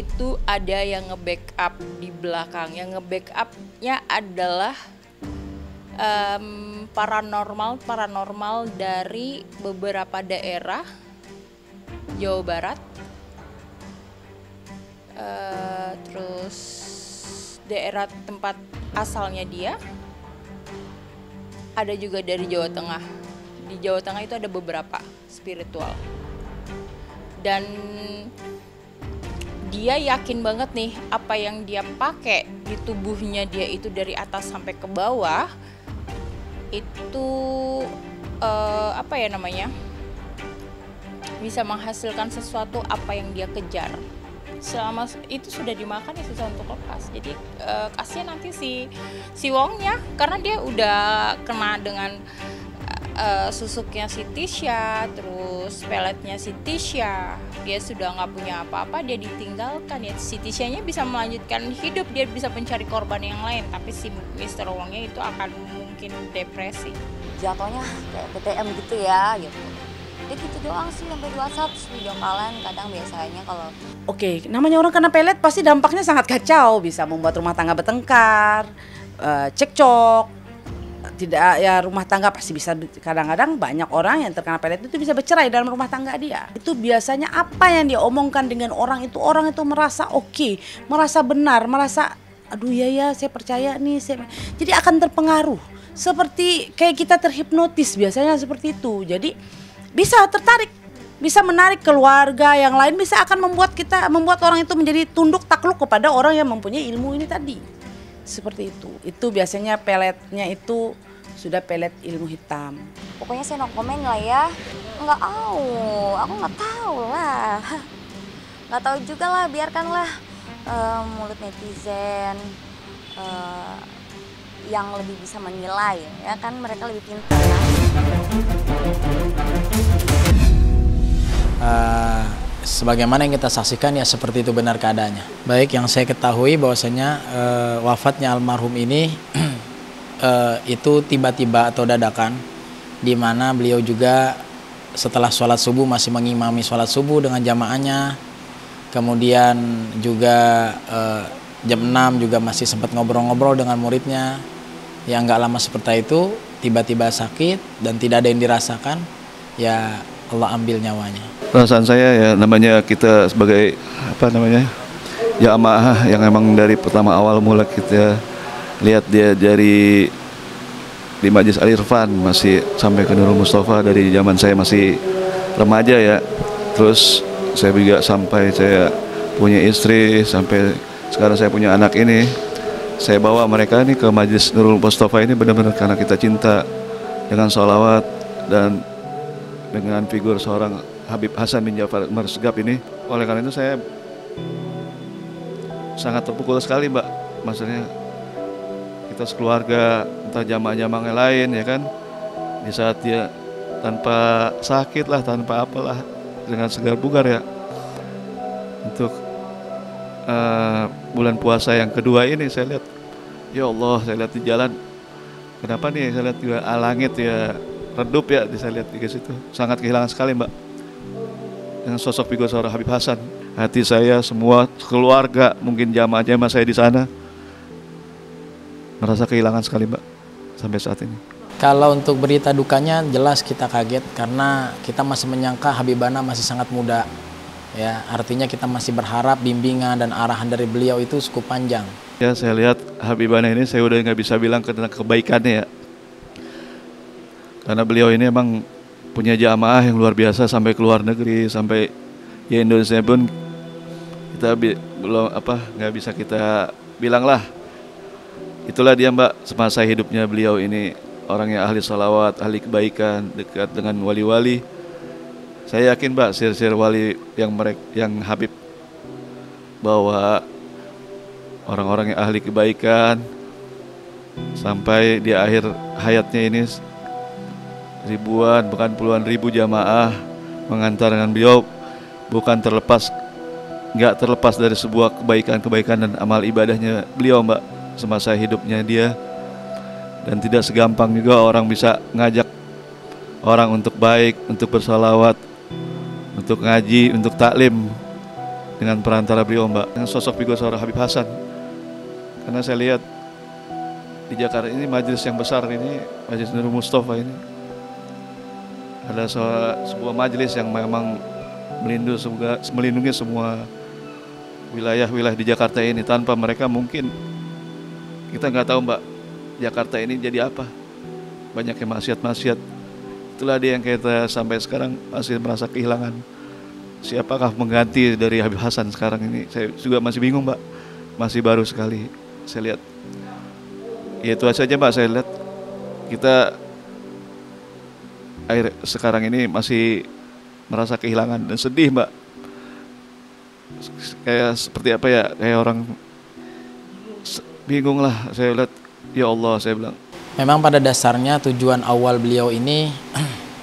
itu ada yang nge-backup di belakang. Yang nge-backupnya adalah paranormal dari beberapa daerah Jawa Barat, terus daerah tempat asalnya dia, ada juga dari Jawa Tengah. Di Jawa Tengah itu ada beberapa spiritual, dan dia yakin banget nih apa yang dia pakai di tubuhnya dia itu dari atas sampai ke bawah itu bisa menghasilkan sesuatu apa yang dia kejar. Selama itu sudah dimakan ya susah untuk lepas. Jadi kasihan nanti si Wongnya, karena dia udah kena dengan susuknya si Tisha, terus peletnya si Tisha. Dia sudah nggak punya apa-apa, dia ditinggalkan ya. Si Tisha-nya bisa melanjutkan hidup, dia bisa mencari korban yang lain, tapi si Mr. Wongnya itu akan mungkin depresi. Jatuhnya kayak PTM gitu ya gitu. Dia gitu doang sih, sampai di WhatsApp video kalian kadang biasanya kalau Oke, namanya orang kena pelet pasti dampaknya sangat kacau, bisa membuat rumah tangga bertengkar, cekcok. Tidak ya, rumah tangga pasti bisa, kadang-kadang banyak orang yang terkena pelet itu bisa bercerai dalam rumah tangga dia. Itu biasanya apa yang dia omongkan dengan orang itu merasa oke, merasa benar, merasa aduh ya saya percaya nih, jadi akan terpengaruh. Seperti kayak kita terhipnotis biasanya seperti itu. Jadi bisa tertarik, bisa menarik keluarga yang lain, bisa akan membuat orang itu menjadi tunduk takluk kepada orang yang mempunyai ilmu ini tadi. Seperti itu. Itu biasanya peletnya itu sudah pelet ilmu hitam. pokoknya saya no komen lah ya. Nggak tahu, aku nggak tahu lah. Nggak tahu juga lah, biarkanlah mulut netizen yang lebih bisa menilai ya kan, mereka lebih pintar. Sebagaimana yang kita saksikan ya seperti itu benar keadaannya. Baik, yang saya ketahui bahwasanya wafatnya almarhum ini itu tiba-tiba atau dadakan, di mana beliau juga setelah sholat subuh masih mengimami sholat subuh dengan jamaahnya. Kemudian juga jam 6 juga masih sempat ngobrol-ngobrol dengan muridnya. Yang nggak lama seperti itu tiba-tiba sakit dan tidak ada yang dirasakan, ya Allah ambil nyawanya. Perasaan saya ya, namanya kita sebagai jamaah yang emang dari pertama awal mula kita lihat dia dari di Majlis Al Irfan masih sampai ke Nurul Mustafa dari zaman saya masih remaja ya. Terus saya juga sampai saya punya istri, sampai sekarang saya punya anak ini. Saya bawa mereka ini ke Majlis Nurul Mustafa ini benar-benar karena kita cinta dengan sholawat dan dengan figur seorang Habib Hasan bin Ja'far Marsegab ini. Oleh karena itu saya sangat terpukul sekali, Mbak. Maksudnya kita sekeluarga, entah jamaah-jamaah yang lain ya kan, di saat dia tanpa sakit lah, tanpa apalah, dengan segar bugar ya, untuk bulan puasa yang kedua ini saya lihat, ya Allah, saya lihat di jalan, kenapa nih saya lihat juga langit ya redup ya, saya lihat di situ sangat kehilangan sekali, Mbak, dengan sosok figur seorang Habib Hasan. Hati saya semua keluarga, mungkin jamaah-jamaah saya di sana merasa kehilangan sekali, Mbak, sampai saat ini. Kalau untuk berita dukanya jelas kita kaget karena kita masih menyangka Habibana masih sangat muda. Ya, artinya kita masih berharap bimbingan dan arahan dari beliau itu cukup panjang. Ya, saya lihat Habibana ini saya udah nggak bisa bilang tentang kebaikannya ya. Karena beliau ini emang punya jamaah yang luar biasa sampai ke luar negeri, sampai ya Indonesia pun kita belum nggak bisa kita bilang lah. Itulah dia, Mbak, semasa hidupnya beliau ini orang yang ahli salawat, ahli kebaikan, dekat dengan wali-wali. Saya yakin, Mbak, sir-sir wali yang Habib bawa, orang-orang yang ahli kebaikan, sampai di akhir hayatnya ini ribuan bahkan puluhan ribu jamaah mengantar dengan beliau, nggak terlepas dari sebuah kebaikan-kebaikan dan amal ibadahnya beliau, Mbak, semasa hidupnya dia. Dan tidak segampang juga orang bisa ngajak orang untuk baik, untuk bersalawat, untuk ngaji, untuk taklim. dengan perantara beliau Mbak, dengan sosok figur seorang Habib Hasan. Karena saya lihat di Jakarta ini majelis yang besar ini, Majelis Nurul Mustafa ini adalah sebuah majelis yang memang melindungi semua wilayah-wilayah di Jakarta ini. Tanpa mereka mungkin kita nggak tahu Mbak, Jakarta ini jadi apa. Banyak yang maksiat-maksiat. Itulah dia yang kita sampai sekarang masih merasa kehilangan. Siapakah mengganti dari Habib Hasan sekarang ini? Saya juga masih bingung Mbak. Masih baru sekali saya lihat. Ya itu saja Mbak, saya lihat kita sekarang ini masih merasa kehilangan dan sedih Mbak. Kayak seperti apa ya, kayak orang bingung lah. Saya lihat, ya Allah, saya bilang. Memang pada dasarnya tujuan awal beliau ini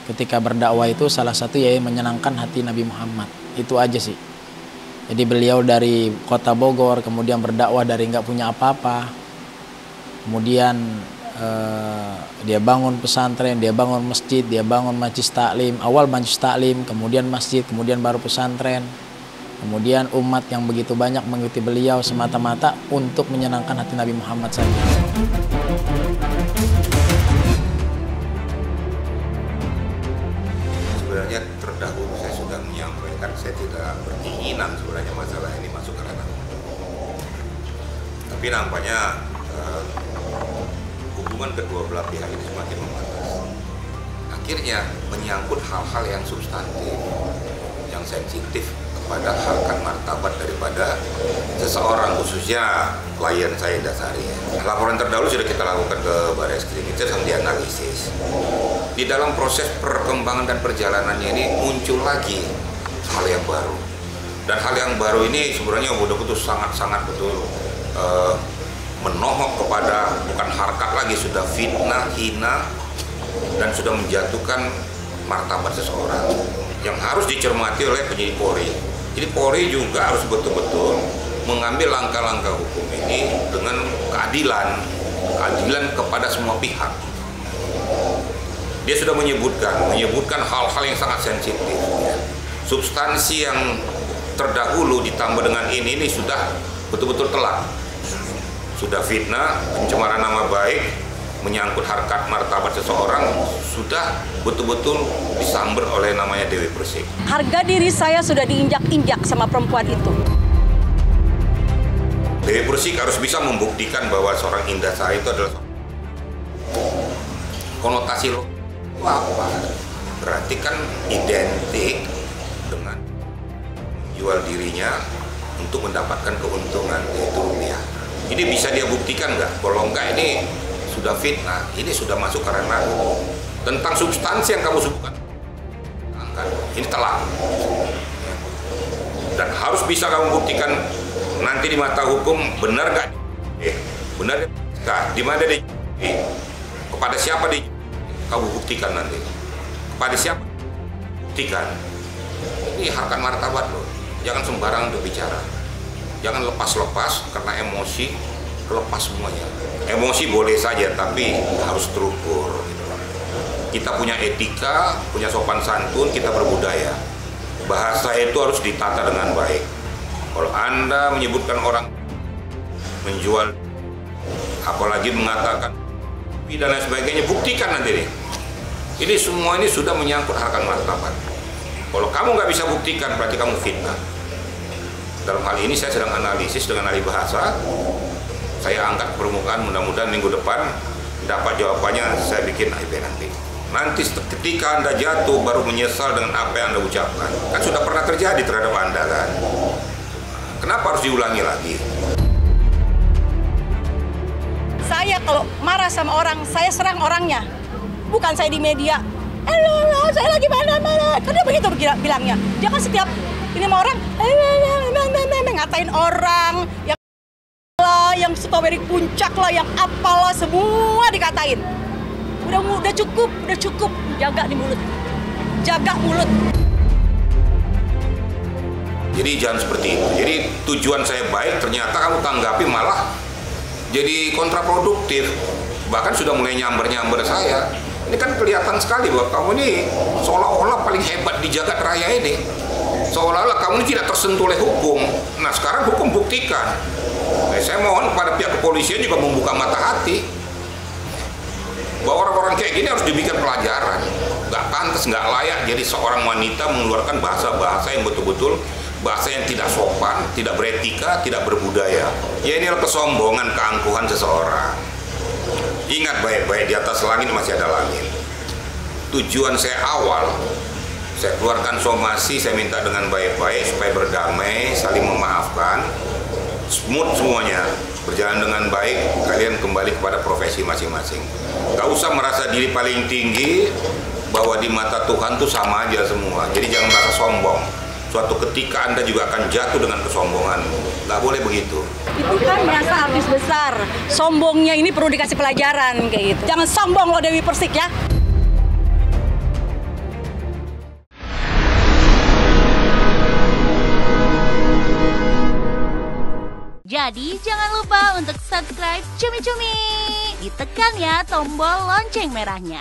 ketika berdakwah itu salah satu yaitu menyenangkan hati Nabi Muhammad. Itu aja sih. Jadi beliau dari kota Bogor kemudian berdakwah dari nggak punya apa-apa. Kemudian dia bangun pesantren, dia bangun masjid, dia bangun majlis taklim. Awal majlis taklim, kemudian masjid, kemudian baru pesantren. Kemudian umat yang begitu banyak mengikuti beliau semata-mata untuk menyenangkan hati Nabi Muhammad saja. Sebenarnya terdahulu saya sudah menyampaikan saya tidak berkeinginan sebenarnya masalah ini masuk ke ranah umum. Tapi nampaknya hubungan kedua belah pihak ini semakin memanas. Akhirnya menyangkut hal-hal yang substantif, yang sensitif kepada harkat martabat daripada seseorang, khususnya klien saya Dasari. Laporan terdahulu sudah kita lakukan ke Barreskrim, itu sedang dianalisis. Di dalam proses perkembangan dan perjalanannya ini muncul lagi hal yang baru. Dan hal yang baru ini sebenarnya betul-betul sangat-sangat betul menohok kepada bukan harkat lagi, sudah fitnah, hina, dan sudah menjatuhkan martabat seseorang yang harus dicermati oleh penyidik Polri. Jadi Polri juga harus betul-betul mengambil langkah-langkah hukum ini dengan keadilan kepada semua pihak. Dia sudah menyebutkan hal-hal yang sangat sensitif. Substansi yang terdahulu ditambah dengan ini sudah betul-betul telat. Sudah fitnah, pencemaran nama baik, menyangkut harkat martabat seseorang, sudah betul-betul disamber oleh namanya Dewi Persik. Harga diri saya sudah diinjak-injak sama perempuan itu. Dewi Persik harus bisa membuktikan bahwa seorang Indasari itu adalah konotasi lo apa? Berarti kan identik dengan jual dirinya untuk mendapatkan keuntungan, yaitu rupiah. Ini bisa dia buktikan nggak? Kalau enggak, ini sudah fitnah, ini sudah masuk ke ranah tentang substansi yang kamu sebutkan. Ini telat. Dan harus bisa kamu buktikan nanti di mata hukum benar nggak? Benar nggak? Di mana dia? Kepada siapa dia? Kamu buktikan nanti. Kepada siapa? Buktikan. Ini harkat martabat loh. Jangan sembarangan untuk bicara. Jangan lepas-lepas karena emosi, lepas semuanya. Emosi boleh saja, tapi harus terukur. Kita punya etika, punya sopan santun, kita berbudaya. Bahasa itu harus ditata dengan baik. Kalau Anda menyebutkan orang menjual, apalagi mengatakan dan lain sebagainya, buktikan nanti nih. Ini semua ini sudah menyangkut harkat martabat. Kalau kamu nggak bisa buktikan, berarti kamu fitnah. Dalam hal ini saya sedang analisis dengan ahli bahasa. Saya angkat ke permukaan, mudah-mudahan minggu depan dapat jawabannya. Saya bikin IP nanti. Nanti ketika Anda jatuh baru menyesal dengan apa yang Anda ucapkan. Kan sudah pernah terjadi terhadap Anda kan. Kenapa harus diulangi lagi? Saya kalau marah sama orang, saya serang orangnya. Bukan saya di media. Saya lagi mana-mana. Kan dia begitu bilangnya. Dia kan setiap ini sama orang ngatain orang, yang strawberry puncak lah, yang apalah, semua dikatain. Udah cukup. Jaga di mulut. Jaga mulut. Jadi jangan seperti itu. Jadi tujuan saya baik, ternyata kamu tanggapi malah jadi kontraproduktif. Bahkan sudah mulai nyamber saya. Ini kan kelihatan sekali bahwa kamu ini seolah-olah paling hebat di jagat raya ini. Seolah-olah kamu ini tidak tersentuh oleh hukum. Nah sekarang hukum buktikan. Nah, saya mohon kepada pihak kepolisian juga membuka mata hati bahwa orang-orang kayak gini harus dibikin pelajaran. Nggak pantas, nggak layak jadi seorang wanita mengeluarkan bahasa-bahasa yang betul-betul bahasa yang tidak sopan, tidak beretika, tidak berbudaya. Ya inilah kesombongan, keangkuhan seseorang. Ingat baik-baik, di atas langit masih ada langit. Tujuan saya awal, saya keluarkan somasi, saya minta dengan baik-baik supaya berdamai, saling memaafkan, smooth semuanya, berjalan dengan baik, kalian kembali kepada profesi masing-masing. Gak usah merasa diri paling tinggi, bahwa di mata Tuhan tuh sama aja semua. Jadi jangan merasa sombong. Suatu ketika Anda juga akan jatuh dengan kesombongan. Gak boleh begitu. Itu kan merasa artis besar. Sombongnya ini perlu dikasih pelajaran kayak gitu. Jangan sombong lo Dewi Persik ya. Jadi jangan lupa untuk subscribe Cumi Cumi. Ditekan ya tombol lonceng merahnya.